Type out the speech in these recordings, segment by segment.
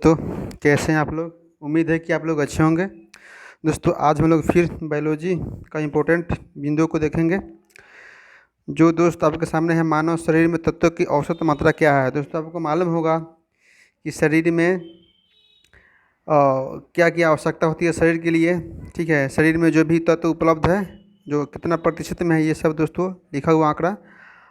तो कैसे हैं आप लोग। उम्मीद है कि आप लोग अच्छे होंगे। दोस्तों आज हम लोग फिर बायोलॉजी का इम्पोर्टेंट बिंदु को देखेंगे। जो दोस्त आपके सामने है, मानव शरीर में तत्वों की औसत मात्रा क्या है। दोस्तों आपको मालूम होगा कि शरीर में क्या क्या आवश्यकता होती है शरीर के लिए। ठीक है, शरीर में जो भी तत्व उपलब्ध है, जो कितना प्रतिशत में है, ये सब दोस्तों लिखा हुआ आंकड़ा।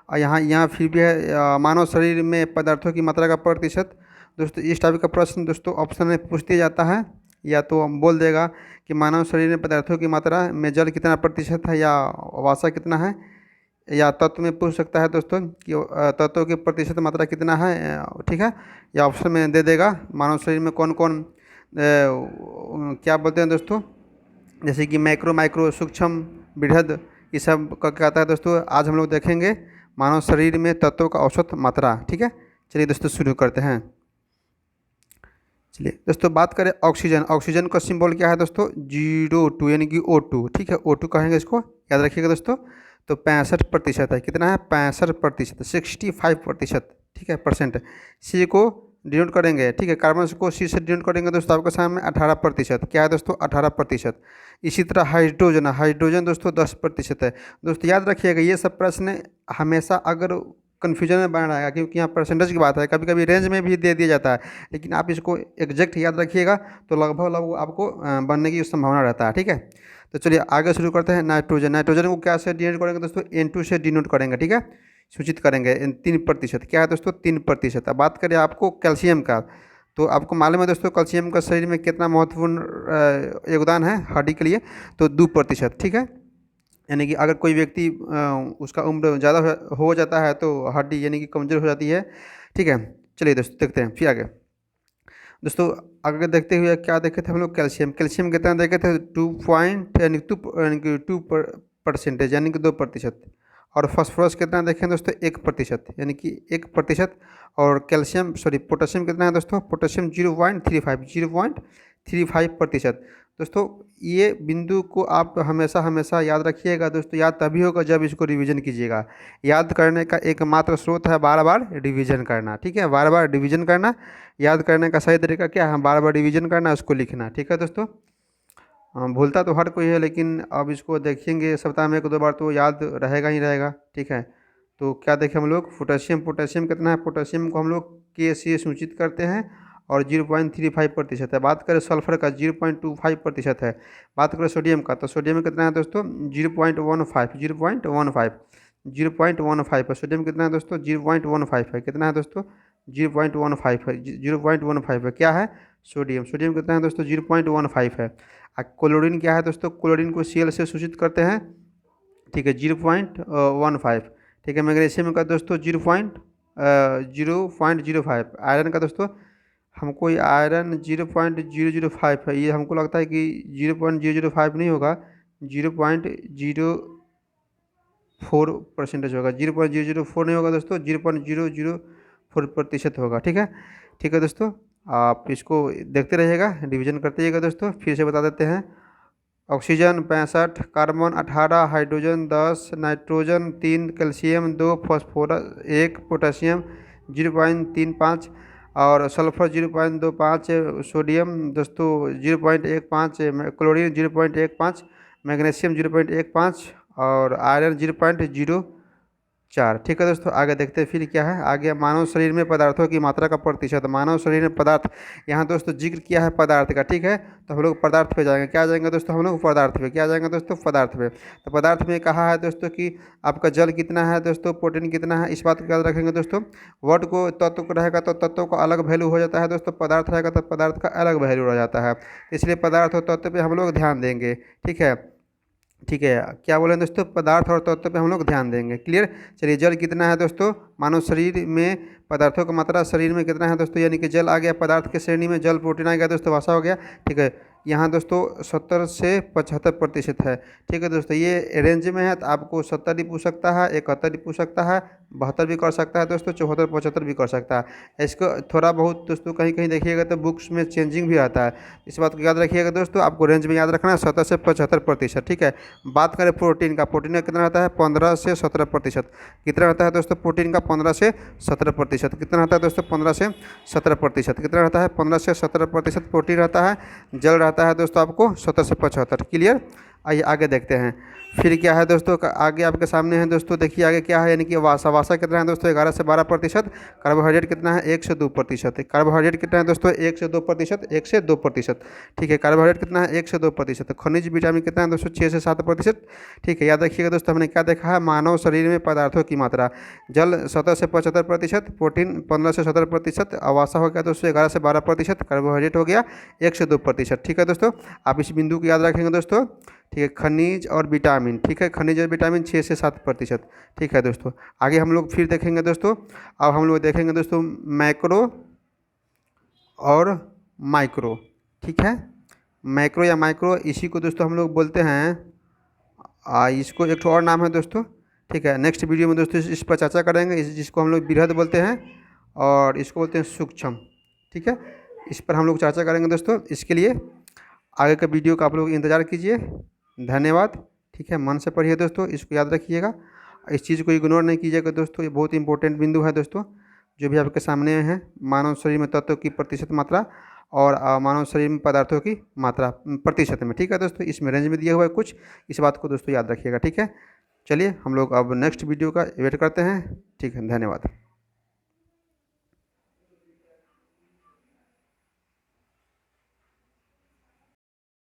और यहाँ यहाँ फिर भी है मानव शरीर में पदार्थों की मात्रा का प्रतिशत। दोस्तों इस टाइप का प्रश्न दोस्तों ऑप्शन में पूछ दिया जाता है। या तो हम बोल देगा कि मानव शरीर में पदार्थों की मात्रा में जल कितना प्रतिशत है या वासा कितना है, या तत्व में पूछ सकता है दोस्तों कि तत्वों की प्रतिशत मात्रा कितना है। ठीक है, या ऑप्शन में दे देगा मानव शरीर में कौन कौन क्या बोलते हैं दोस्तों, जैसे कि मैक्रो माइक्रो सूक्ष्म बृहद, ये सब का क्या आता है दोस्तों। आज हम लोग देखेंगे मानव शरीर में तत्वों का औसत मात्रा। ठीक है, चलिए दोस्तों शुरू करते हैं। चलिए दोस्तों बात करें ऑक्सीजन। ऑक्सीजन का सिंबल क्या है दोस्तों, 02 यानी कि O2। ठीक है, O2 कहेंगे, इसको याद रखिएगा दोस्तों। तो 65% है, कितना है 65%, 65%। ठीक है, परसेंट। सी को डिनोट करेंगे, ठीक है, कार्बन को सी से डिनोट करेंगे दोस्तों, आपके सामने 18%। क्या है दोस्तों, 18%। इसी तरह हाइड्रोजन, हाइड्रोजन दोस्तों 10% है। दोस्तों याद रखिएगा, ये सब प्रश्न हमेशा अगर कन्फ्यूजन में बना रहेगा, क्योंकि यहाँ परसेंटेज की बात है, कभी कभी रेंज में भी दे दिया जाता है, लेकिन आप इसको एग्जैक्ट याद रखिएगा तो लगभग आपको बनने की संभावना रहता है। ठीक है, तो चलिए आगे शुरू करते हैं। नाइट्रोजन, नाइट्रोजन को क्या से डिनोट करेंगे दोस्तों, N2 से डिनोट करेंगे। ठीक है, सूचित करेंगे 3%। क्या है दोस्तों, 3%। अब बात करें आपको कैल्शियम का, तो आपको मालूम है दोस्तों कैल्शियम का शरीर में कितना महत्वपूर्ण योगदान है हड्डी के लिए, तो 2%। ठीक है, यानी कि अगर कोई व्यक्ति उसका उम्र ज़्यादा हो जाता है तो हड्डी यानी कि कमज़ोर हो जाती है। ठीक है, चलिए दोस्तों देखते हैं फिर आगे। दोस्तों आगे देखते हुए क्या देखे थे हम लोग, कैल्शियम। कैल्शियम कितना देखे थे, 2% यानी कि 2%। और फास्फोरस कितना देखें दोस्तों, 1% यानी कि 1%। और कैल्शियम पोटेशियम कितना है दोस्तों, पोटेशियम 0.35%। दोस्तों ये बिंदु को आप हमेशा हमेशा याद रखिएगा दोस्तों। याद तभी होगा जब इसको रिवीजन कीजिएगा। याद करने का एकमात्र स्रोत है बार बार रिवीजन करना। ठीक है, बार बार रिवीजन करना। याद करने का सही तरीका क्या है, बार बार रिवीजन करना, उसको लिखना। ठीक है दोस्तों, भूलता तो हर कोई है, लेकिन अब इसको देखेंगे सप्ताह में 1-2 बार तो याद रहेगा ही रहेगा। ठीक है, तो क्या देखें हम लोग, पोटेशियम। पोटेशियम कितना है, पोटेशियम को हम लोग के से सूचित करते हैं और 0.35% है। बात करें सल्फर का, 0.25% है। बात करें सोडियम का, तो सोडियम कितना है दोस्तों, 0.15 है। सोडियम कितना है दोस्तों, 0.15 है। कितना है दोस्तों, 0.15 है। 0.15 है, क्या है, सोडियम। सोडियम कितना है दोस्तों, 0.15 है। क्लोरीन क्या है दोस्तों, क्लोरीन को Cl से सूचित करते हैं। ठीक है, 0.15। ठीक है, मैग्नीशियम का दोस्तों 0.05। आयरन का दोस्तों, हमको ये आयरन 0.005 है। ये हमको लगता है कि 0.005 नहीं होगा, 0.04% होगा। 0.004 नहीं होगा दोस्तों, 0.004% होगा। ठीक है, ठीक है दोस्तों, आप इसको देखते रहिएगा, रिवीजन करते रहिएगा दोस्तों। फिर से बता देते हैं, oxygen 65, carbon 18, hydrogen 10, nitrogen 3, calcium 2, phosphorus 1, potassium 0.35 और सल्फर 0.25, सोडियम दोस्तों 0.15, क्लोरीन 0.15, मैग्नीशियम 0.15 और आयरन 0.04। ठीक है दोस्तों, आगे देखते हैं फिर क्या है। आगे मानव शरीर में पदार्थों की मात्रा का प्रतिशत। मानव शरीर में पदार्थ, यहाँ दोस्तों जिक्र किया है पदार्थ का। ठीक है, तो हम लोग पदार्थ पे जाएंगे। क्या जाएंगे दोस्तों, हम लोग पदार्थ पे। क्या जाएंगे दोस्तों, पदार्थ पे। तो पदार्थ में कहा है दोस्तों कि आपका जल कितना है दोस्तों, प्रोटीन कितना है, इस बात को याद रखेंगे दोस्तों। वर्ड को तत्व को रहेगा तो तत्व का अलग वैल्यू हो जाता है दोस्तों, पदार्थ रहेगा तो पदार्थ का अलग वैल्यू रह जाता है। इसलिए पदार्थ और तत्व पर हम लोग ध्यान देंगे। ठीक है, ठीक है, क्या बोले दोस्तों, पदार्थ और तत्व पे हम लोग ध्यान देंगे। क्लियर। चलिए जल कितना है दोस्तों, मानव शरीर में पदार्थों का मात्रा शरीर में कितना है दोस्तों, यानी कि जल आ गया पदार्थ के श्रेणी में, जल प्रोटीन आ गया दोस्तों, वसा हो गया। ठीक है, यहाँ दोस्तों 70 से 75% है। ठीक है दोस्तों, ये रेंज में है तो आपको 70 भी पूछ सकता है, 71 भी पूछ सकता है, 72 भी कर सकता है दोस्तों, 74 75 भी कर सकता है। इसको थोड़ा बहुत दोस्तों कहीं कहीं देखिएगा तो बुक्स में चेंजिंग भी आता है। इस बात को याद रखिएगा दोस्तों, आपको रेंज में याद रखना है 70 से 75%। ठीक है, बात करें प्रोटीन का कितना रहता है 15 से 17%। कितना रहता है दोस्तों प्रोटीन का 15 से 17%। कितना रहता है दोस्तों 15 से 17%। कितना रहता है 15 से 17% प्रोटीन रहता है। जल रहता है दोस्तों आपको 70 से 75। क्लियर। आइए आगे देखते हैं फिर क्या है दोस्तों, आगे आपके सामने है दोस्तों, देखिए आगे क्या है, यानी कि वासा कितना है दोस्तों 11 से 12%। कार्बोहाइड्रेट कितना है 1 से 2%। कार्बोहाइड्रेट कितना है दोस्तों 1 से 2%, 1 से 2%। ठीक है, कार्बोहाइड्रेट कितना है 1 से 2%। खनिज विटामिन कितना है दोस्तों 6 से 7%। ठीक है, याद रखिएगा दोस्तों, हमने क्या देखा है, मानव शरीर में पदार्थों की मात्रा, जल 70 से 75%, प्रोटीन 15 से 17%, वासा हो गया दोस्तों 11 से 12%, कार्बोहाइड्रेट हो गया 1 से 2%। ठीक है दोस्तों, आप इस बिंदु को याद रखेंगे दोस्तों। ठीक है, खनिज और विटामिन, ठीक है, खनिज और विटामिन 6 से 7%। ठीक है दोस्तों, आगे हम लोग फिर देखेंगे दोस्तों। अब हम लोग देखेंगे दोस्तों मैक्रो और माइक्रो। ठीक है, मैक्रो या माइक्रो, इसी को दोस्तों हम लोग बोलते हैं, इसको एक और नाम है दोस्तों। ठीक है, नेक्स्ट वीडियो में दोस्तों इस पर चर्चा करेंगे, जिसको हम लोग बृहद बोलते हैं और इसको बोलते हैं सूक्ष्म। ठीक है, इस पर हम लोग चर्चा करेंगे दोस्तों। इसके लिए आगे के वीडियो का आप लोग इंतज़ार कीजिए। धन्यवाद। ठीक है, मन से पढ़िए दोस्तों, इसको याद रखिएगा, इस चीज़ को इग्नोर नहीं कीजिएगा दोस्तों, ये बहुत इंपॉर्टेंट बिंदु है दोस्तों, जो भी आपके सामने है। मानव शरीर में तत्वों की प्रतिशत मात्रा और मानव शरीर में पदार्थों की मात्रा प्रतिशत में। ठीक है दोस्तों, इसमें रेंज में दिया हुआ है कुछ, इस बात को दोस्तों याद रखिएगा। ठीक है, चलिए हम लोग अब नेक्स्ट वीडियो का वेट करते हैं। ठीक है, धन्यवाद।